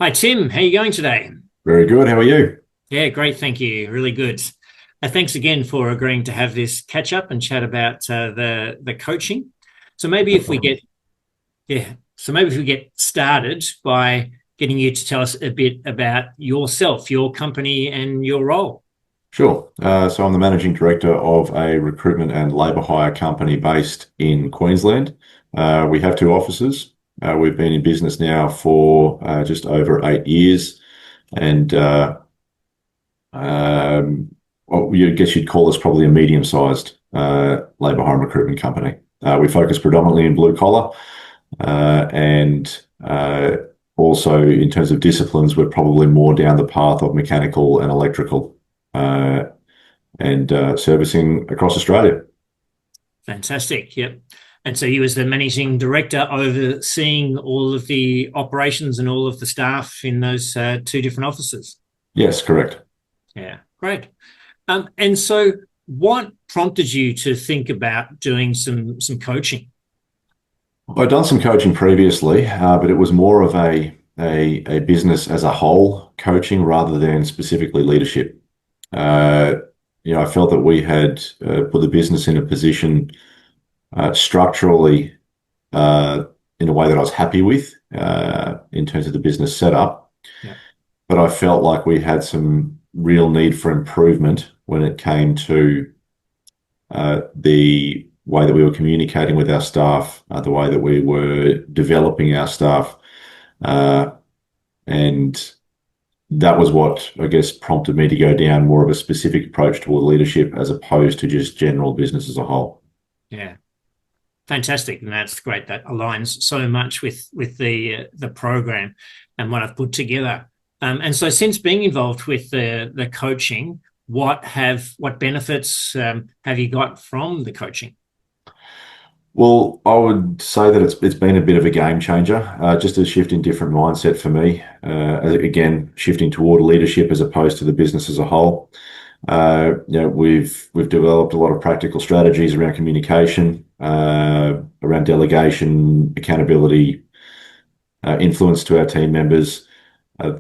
Hi, Tim. How are you going today? Very good. How are you? Yeah, great. Thank you. Really good. Thanks again for agreeing to have this catch up and chat about the coaching. So maybe No if we problem. get yeah, so maybe if we get started by getting you to tell us a bit about yourself, your company, and your role. Sure. So I'm the managing director of a recruitment and labour hire company based in Queensland. We have two offices. We've been in business now for just over 8 years, and well, I guess you'd call us probably a medium-sized labour hire and recruitment company. We focus predominantly in blue collar, and also in terms of disciplines, we're probably more down the path of mechanical and electrical. Uh, and servicing across Australia. Fantastic. Yep. And so you, as the managing director, overseeing all of the operations and all of the staff in those two different offices. Yes, correct. Yeah, great. And so, what prompted you to think about doing some coaching? I've done some coaching previously, but it was more of a business as a whole coaching rather than specifically leadership. Uh, I felt that we had put the business in a position structurally uh, in a way that I was happy with in terms of the business setup. Yeah, But I felt like we had some real need for improvement when it came to the way that we were communicating with our staff, the way that we were developing our staff, uh, and that was what I guess prompted me to go down more of a specific approach toward leadership as opposed to just general business as a whole. yeah, fantastic, and that's great. That aligns so much with the program and what I've put together. And so, since being involved with the coaching, what benefits have you got from the coaching? Well, I would say that it's been a bit of a game changer, just a shift in different mindset for me. Again, shifting toward leadership as opposed to the business as a whole. We've developed a lot of practical strategies around communication, around delegation, accountability, influence to our team members.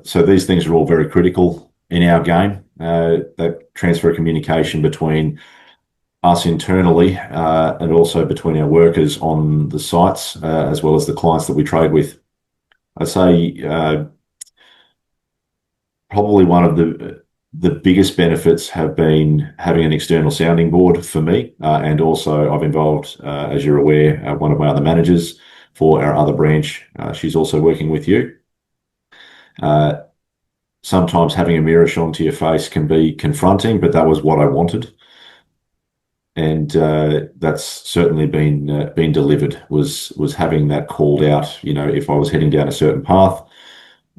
So these things are all very critical in our game. That transfer of communication between us internally and also between our workers on the sites, as well as the clients that we trade with. I'd say probably one of the biggest benefits have been having an external sounding board for me, and also I've involved, as you're aware, one of my other managers for our other branch. She's also working with you. Uh, Sometimes having a mirror shone to your face can be confronting, but that was what I wanted. And that's certainly been delivered. Was having that called out. If I was heading down a certain path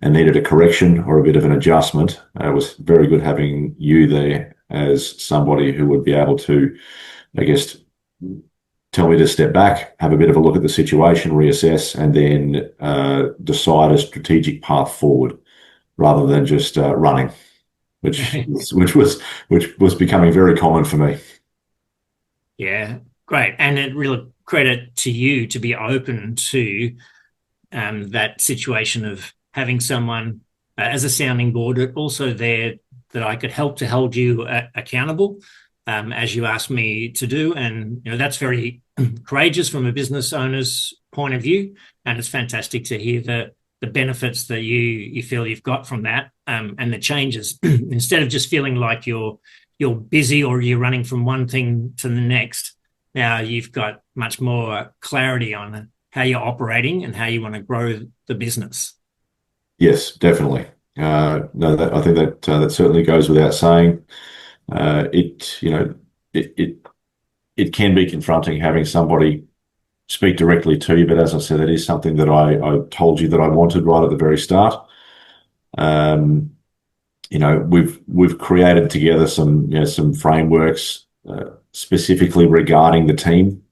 and needed a correction or a bit of an adjustment, it was very good having you there as somebody who would be able to, I guess, tell me to step back, have a bit of a look at the situation, reassess, and then decide a strategic path forward rather than just running, which was becoming very common for me. Yeah, great. And it really credit to you to be open to that situation of having someone as a sounding board, but also there that I could help to hold you accountable as you asked me to do. And that's very courageous from a business owner's point of view. And it's fantastic to hear the benefits that you feel you've got from that and the changes instead of just feeling like you're busy or you're running from one thing to the next. Now you've got much more clarity on how you're operating and how you want to grow the business. Yes, definitely. No, I think that certainly goes without saying. It you know it, it it can be confronting having somebody speak directly to you, but as I said, that is something that I told you that I wanted right at the very start. Um, we've created together some frameworks specifically regarding the team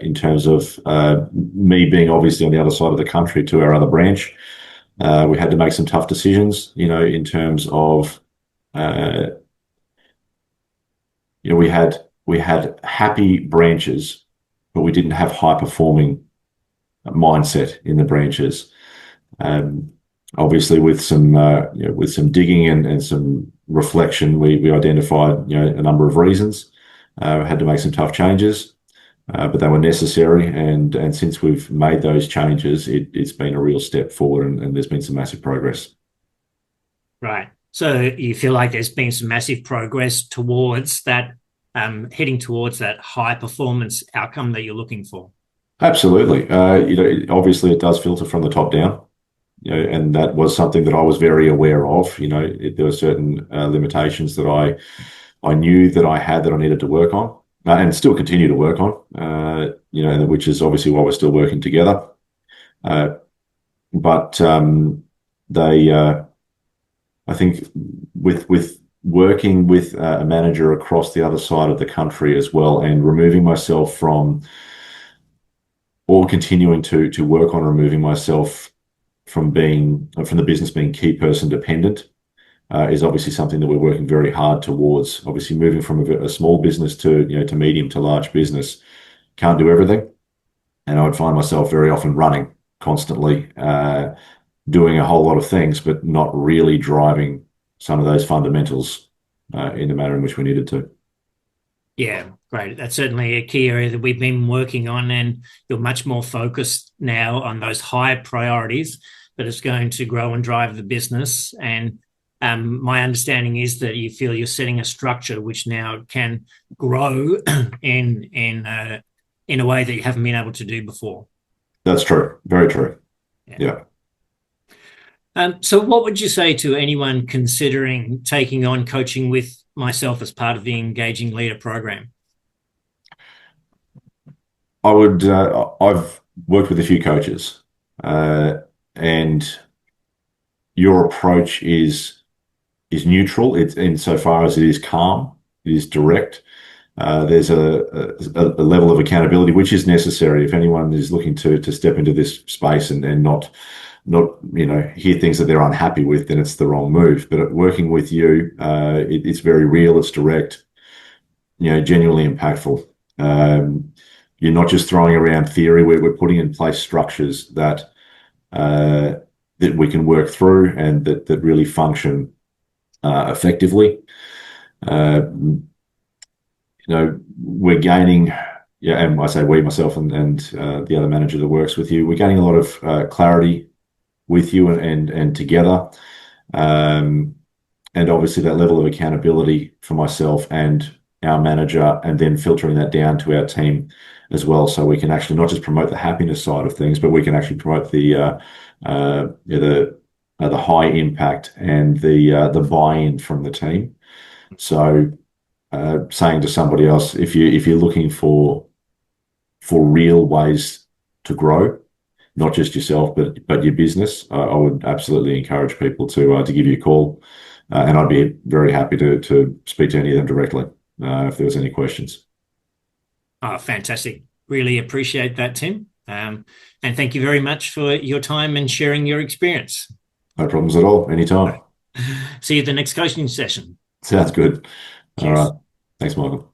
in terms of me being obviously on the other side of the country to our other branch. We had to make some tough decisions, in terms of, uh, we had happy branches, but we didn't have high performing mindset in the branches. Um, Obviously, with some digging and some reflection, we identified a number of reasons. Had to make some tough changes, but they were necessary. And since we've made those changes, it's been a real step forward, and there's been some massive progress. Right. So you feel like there's been some massive progress towards that, heading towards that high performance outcome that you're looking for. Absolutely. Obviously, it does filter from the top down. And that was something that I was very aware of. There were certain limitations that I knew that I had that I needed to work on, and still continue to work on. Which is obviously why we're still working together. But they, I think, with working with a manager across the other side of the country as well, and removing myself from, or continuing to work on removing myself from the business being key person dependent, is obviously something that we're working very hard towards. Obviously, moving from a small business to medium to large business, can't do everything, and I would find myself very often running constantly, doing a whole lot of things, but not really driving some of those fundamentals in the manner in which we needed to. Yeah, great. That's certainly a key area that we've been working on, and you're much more focused now on those high priorities that is going to grow and drive the business. And my understanding is that you feel you're setting a structure which now can grow in a way that you haven't been able to do before. That's true. Very true. Yeah. Yeah. So what would you say to anyone considering taking on coaching with myself as part of the Engaging Leader program? I've worked with a few coaches, and your approach is neutral. It's insofar as it is calm, it is direct. There's a level of accountability which is necessary if anyone is looking to step into this space and not hear things that they're unhappy with, then it's the wrong move. But working with you, it's very real, it's direct, genuinely impactful. You're not just throwing around theory. We're putting in place structures that we can work through and that really function effectively. We're gaining, and I say we, myself, and the other manager that works with you, we're gaining a lot of clarity with you and together. And obviously that level of accountability for myself and our manager, and then filtering that down to our team as well, so we can actually not just promote the happiness side of things, but we can actually promote the high impact and the buy-in from the team. So saying to somebody else, if you're looking for real ways to grow, not just yourself but your business, I would absolutely encourage people to give you a call, and I'd be very happy to speak to any of them directly if there was any questions. Oh, fantastic. Really appreciate that, Tim. And thank you very much for your time and sharing your experience. No problems at all. Anytime. See you at the next coaching session. Sounds good. All Cheers. right. Thanks, Michael.